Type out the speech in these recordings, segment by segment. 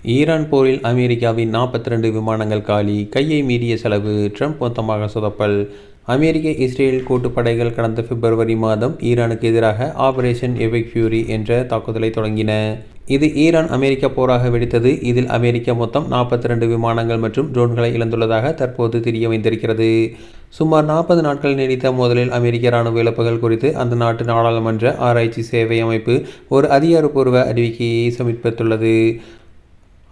Iran போரில் அமெரிக்காவின் 42 விமானங்கள் காலி, கையை மீறிய செலவு, ட்ரம்ப் மொத்தமாக சொதப்பல். அமெரிக்க இஸ்ரேல் கூட்டுப்படைகள் கடந்த பிப்ரவரி மாதம் ஈரானுக்கு எதிராக ஆபரேஷன் எபிக் ஃபியூரி என்ற தாக்குதலை தொடங்கின. இது ஈரான் அமெரிக்க போராக வெடித்தது. இதில் அமெரிக்கா மொத்தம் 42 விமானங்கள் மற்றும் ட்ரோன்களை இழந்துள்ளதாக தற்போது தெரிய வந்திருக்கிறது. சுமார் 40 நாட்கள் நீடித்த மோதலில் அமெரிக்க ராணுவ இழப்புகள் குறித்து அந்த நாட்டு நாடாளுமன்ற ஆராய்ச்சி சேவை அமைப்பு ஒரு அதிகாரப்பூர்வ அறிவிக்கையை சமர்ப்பித்துள்ளது.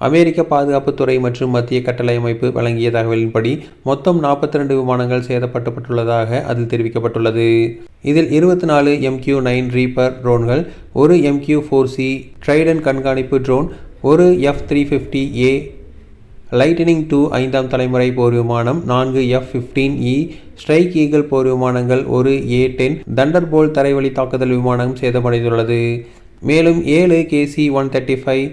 அமெரிக்க பாதுகாப்புத்துறை மற்றும் மத்திய கட்டளை அமைப்பு வழங்கிய தகவலின்படி மொத்தம் 42 விமானங்கள் சேதப்படுத்தப்பட்டுள்ளதாக அதில் தெரிவிக்கப்பட்டுள்ளது. இதில் 24 MQ-9 ரீப்பர் ட்ரோன்கள், ஒரு MQ-4C ட்ரைடன் கண்காணிப்பு ட்ரோன், ஒரு F-350A லைட்னிங் II 5ஆம் தலைமுறை போர் விமானம், 4 F-15E ஸ்ட்ரைக் ஈகிள் போர் விமானங்கள், ஒரு A-10 தண்டர்போல்ட் தரைவழி தாக்குதல் விமானம் சேதமடைந்துள்ளது. மேலும் 7 KC-135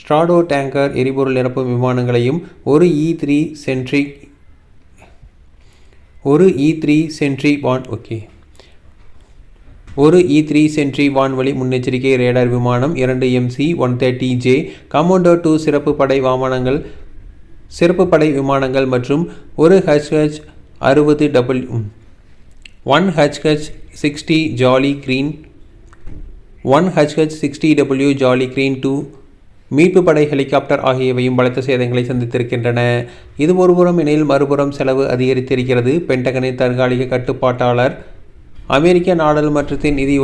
ஸ்ட்ராடோ டேங்கர் எரிபொருள் நிரப்பும் விமானங்களையும், ஒரு E-3 சென்ட்ரி வான்வழி முன்னெச்சரிக்கை ரேடார் விமானம், 2 MC-130J கமாண்டோ II சிறப்பு படை விமானங்கள் மற்றும் ஒரு HH-60W ஜாலி கிரீன் II மீட்பு படை ஹெலிகாப்டர் ஆகியவையும் பலத்த சேதங்களை சந்தித்திருக்கின்றன. இது ஒருபுறம் எனில் மறுபுறம் செலவு அதிகரித்திருக்கிறது. பென்டகனின் தற்காலிக கட்டுப்பாட்டாளர் அமெரிக்க நாடாளுமன்றத்தின் நிதி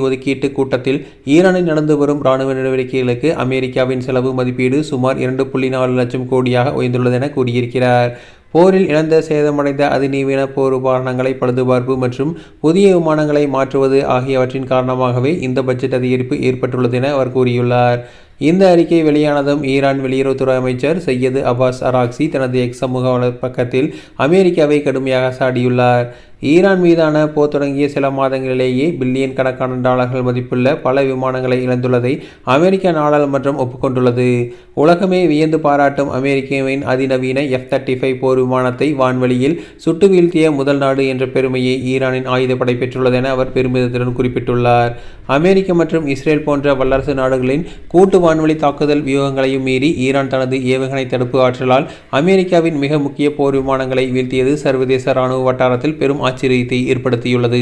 ஒதுக்கீட்டு கூட்டத்தில் ஈரானில் நடந்து வரும் இராணுவ நடவடிக்கைகளுக்கு அமெரிக்காவின் செலவு மதிப்பீடு சுமார் 2.4 லட்சம் கோடியாக உயர்ந்துள்ளது என கூறியிருக்கிறார். போரில் இழந்த சேதமடைந்த அதிநவீன போர் உபகரணங்களை பழுதுபார்ப்பு மற்றும் புதிய விமானங்களை மாற்றுவது ஆகியவற்றின் காரணமாகவே இந்த பட்ஜெட் அதிகரிப்பு ஏற்பட்டுள்ளது என அவர் கூறியுள்ளார். இந்த அறிக்கை வெளியானதும் ஈரான் வெளியுறவுத்துறை அமைச்சர் சையது அப்பாஸ் அராக்சி தனது எக்ஸ் சமூக பக்கத்தில் அமெரிக்காவை கடுமையாக சாடியுள்ளார். ஈரான் மீதான போர் தொடங்கிய சில மாதங்களிலேயே பில்லியன் கணக்கான டாலர்கள் மதிப்புள்ள பல விமானங்களை இழந்துள்ளதை அமெரிக்க நாடாளுமன்றம் ஒப்புக்கொண்டுள்ளது. உலகமே வியந்து பாராட்டும் அமெரிக்காவின் அதிநவீன F-35 போர் விமானத்தை வான்வெளியில் சுட்டு வீழ்த்திய முதல் நாடு என்ற பெருமையை ஈரானின் ஆயுதப்படை பெற்றுள்ளது என அவர் பெருமிதத்துடன் குறிப்பிட்டுள்ளார். அமெரிக்க மற்றும் இஸ்ரேல் போன்ற வல்லரசு நாடுகளின் கூட்டு வான்வழி தாக்குதல் வியூகங்களையும் மீறி ஈரான் தனது ஏவுகணை தடுப்பு ஆற்றலால் அமெரிக்காவின் மிக முக்கிய போர் விமானங்களை வீழ்த்தியது சர்வதேச இராணுவ வட்டாரத்தில் பெரும் ஆச்சரியத்தை ஏற்படுத்தியுள்ளது.